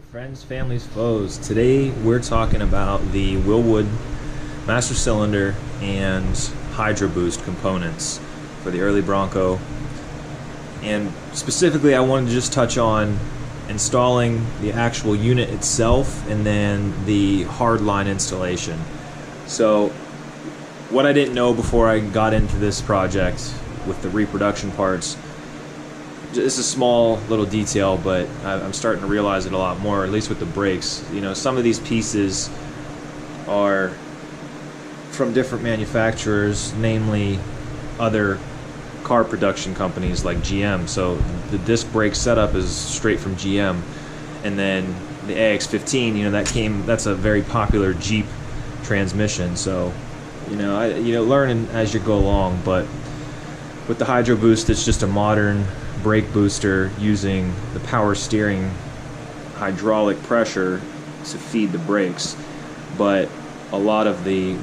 Friends, families, foes. Today we're talking about the Wilwood master cylinder and Hydroboost components for the early Bronco. And specifically I wanted to just touch on installing the actual unit itself and then the hardline installation. So what I didn't know before I got into this project with the reproduction parts, it's a small little detail, but I'm starting to realize it a lot more, at least with the brakes. You know, some of these pieces are from different manufacturers, namely other car production companies like GM. So the disc brake setup is straight from GM. And then the AX15, you know, that's a very popular Jeep transmission. So, you know, learning as you go along. But with the Hydroboost, it's just a modern brake booster using the power steering hydraulic pressure to feed the brakes, but a lot of the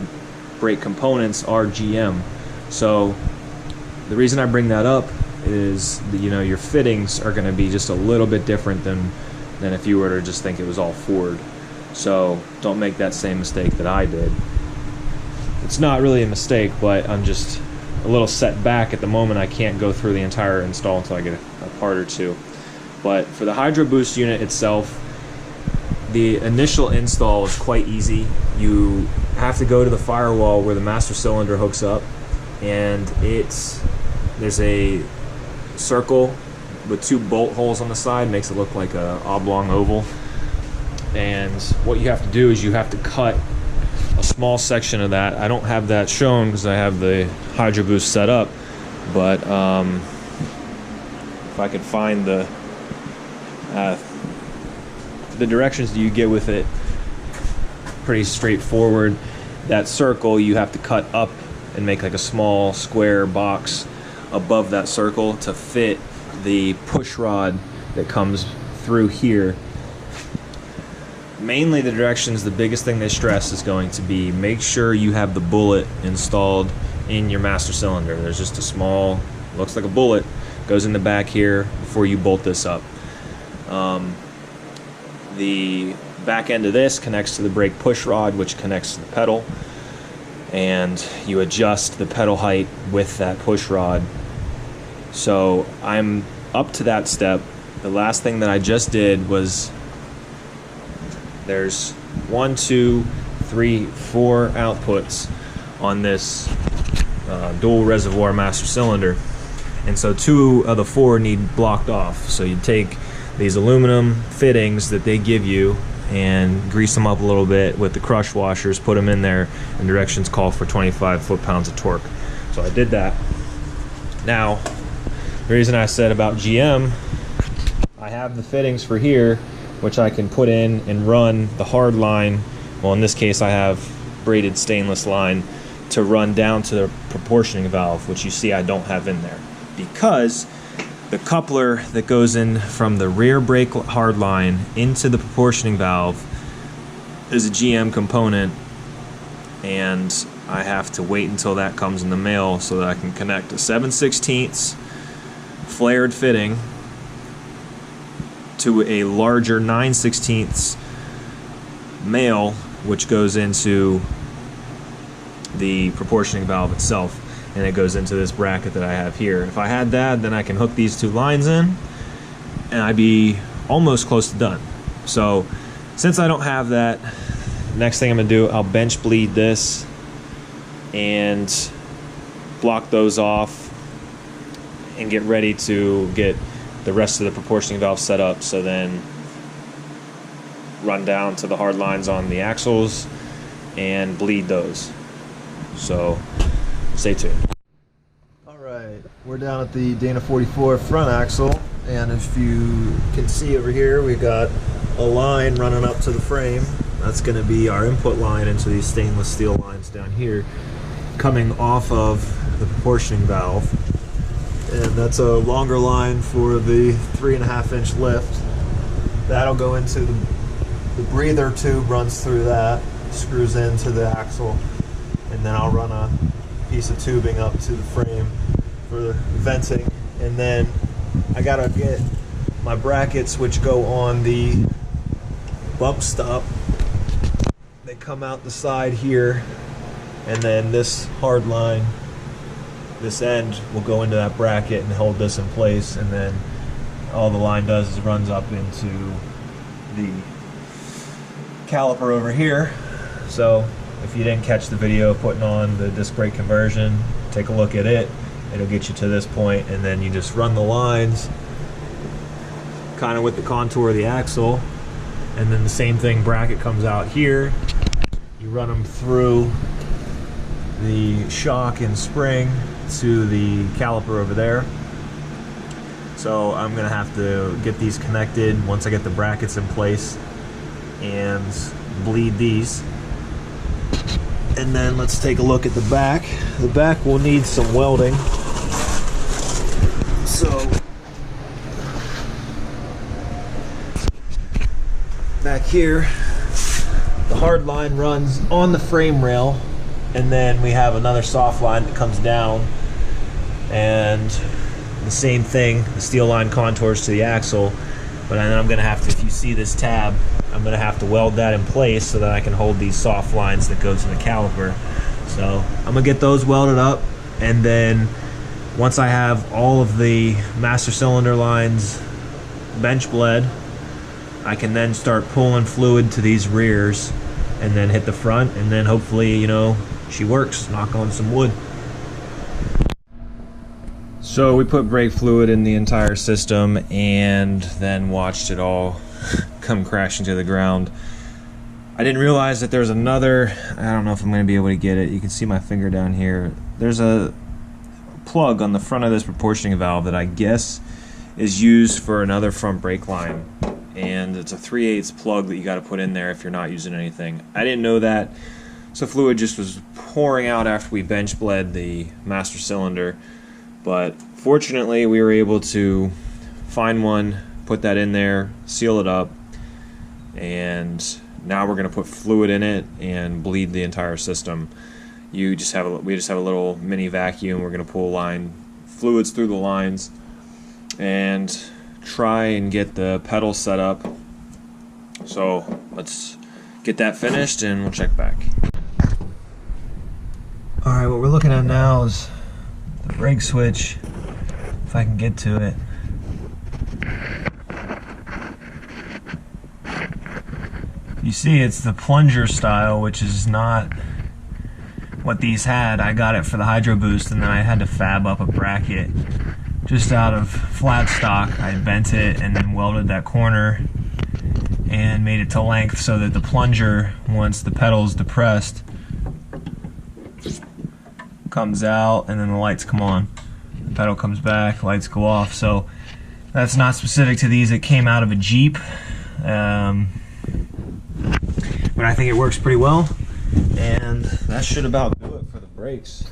brake components are GM. So the reason I bring that up is that, you know, your fittings are going to be just a little bit different than if you were to just think it was all Ford. So don't make that same mistake that I did. It's not really a mistake, but I'm just a little set back at the moment. I can't go through the entire install until I get a part or two. But for the Hydroboost unit itself, the initial install is quite easy. You have to go to the firewall where the master cylinder hooks up, and there's a circle with 2 bolt holes on the side, makes it look like an oblong oval. And what you have to do is you have to cut a small section of that. I don't have that shown because I have the Hydroboost set up, but if I could find the directions that you get with it, pretty straightforward. That circle you have to cut up and make like a small square box above that circle to fit the push rod that comes through here. Mainly the directions, the biggest thing they stress is going to be make sure you have the bullet installed in your master cylinder. There's just a small, looks like a bullet, goes in the back here before you bolt this up. The back end of this connects to the brake push rod, which connects to the pedal, and you adjust the pedal height with that push rod. So I'm up to that step. The last thing that I just did was, there's 1, 2, 3, 4 outputs on this dual reservoir master cylinder, and so 2 of the 4 need blocked off. So you take these aluminum fittings that they give you and grease them up a little bit with the crush washers, put them in there, and directions call for 25 foot-pounds of torque. So I did that. Now, the reason I said about GM, I have the fittings for here, which I can put in and run the hard line. Well, in this case I have braided stainless line to run down to the proportioning valve, which you see I don't have in there, because the coupler that goes in from the rear brake hard line into the proportioning valve is a GM component, and I have to wait until that comes in the mail so that I can connect a 7/16 flared fitting to a larger 9/16 male, which goes into the proportioning valve itself, and it goes into this bracket that I have here. If I had that, then I can hook these 2 lines in and I'd be almost close to done. So since I don't have that, next thing I'm gonna do, I'll bench bleed this and block those off and get ready to get the rest of the proportioning valve set up, so then run down to the hard lines on the axles and bleed those. So stay tuned. Alright, we're down at the Dana 44 front axle, and if you can see over here, we've got a line running up to the frame. That's going to be our input line into these stainless steel lines down here, coming off of the proportioning valve. And that's a longer line for the 3.5-inch lift. That'll go into the breather tube, runs through that, screws into the axle, and then I'll run a piece of tubing up to the frame for the venting. And then I gotta get my brackets, which go on the bump stop. They come out the side here, and then this hard line, this end will go into that bracket and hold this in place, and then all the line does is runs up into the caliper over here. So if you didn't catch the video of putting on the disc brake conversion, take a look at it. It'll get you to this point, and then you just run the lines kind of with the contour of the axle, and then the same thing, bracket comes out here. You run them through the shock and spring to the caliper over there. So I'm gonna have to get these connected once I get the brackets in place and bleed these. And then let's take a look at the back. The back will need some welding. So back here, the hard line runs on the frame rail, and then we have another soft line that comes down, and the same thing, the steel line contours to the axle. But then I'm gonna have to, if you see this tab, I'm gonna have to weld that in place so that I can hold these soft lines that go to the caliper. So I'm gonna get those welded up, and then once I have all of the master cylinder lines bench bled, I can then start pulling fluid to these rears and then hit the front, and then hopefully, you know, she works. Knock on some wood. So we put brake fluid in the entire system and then watched it all come crashing to the ground. I didn't realize that there's another, I don't know if I'm going to be able to get it. You can see my finger down here. There's a plug on the front of this proportioning valve that I guess is used for another front brake line. And it's a 3/8 plug that you got to put in there if you're not using anything. I didn't know that, so fluid just was pouring out after we bench bled the master cylinder. But fortunately, we were able to find one, put that in there, seal it up, and now we're going to put fluid in it and bleed the entire system. We just have a little mini vacuum. We're going to pull fluids through the lines and try and get the pedal set up. So let's get that finished and we'll check back. Alright, what we're looking at now is the brake switch, if I can get to it. You see, it's the plunger style, which is not what these had. I got it for the Hydroboost, and then I had to fab up a bracket just out of flat stock. I bent it and then welded that corner and made it to length so that the plunger, once the pedal's depressed, comes out and then the lights come on. The pedal comes back, lights go off. So that's not specific to these. It came out of a Jeep, but I think it works pretty well, and that should about do it for the brakes.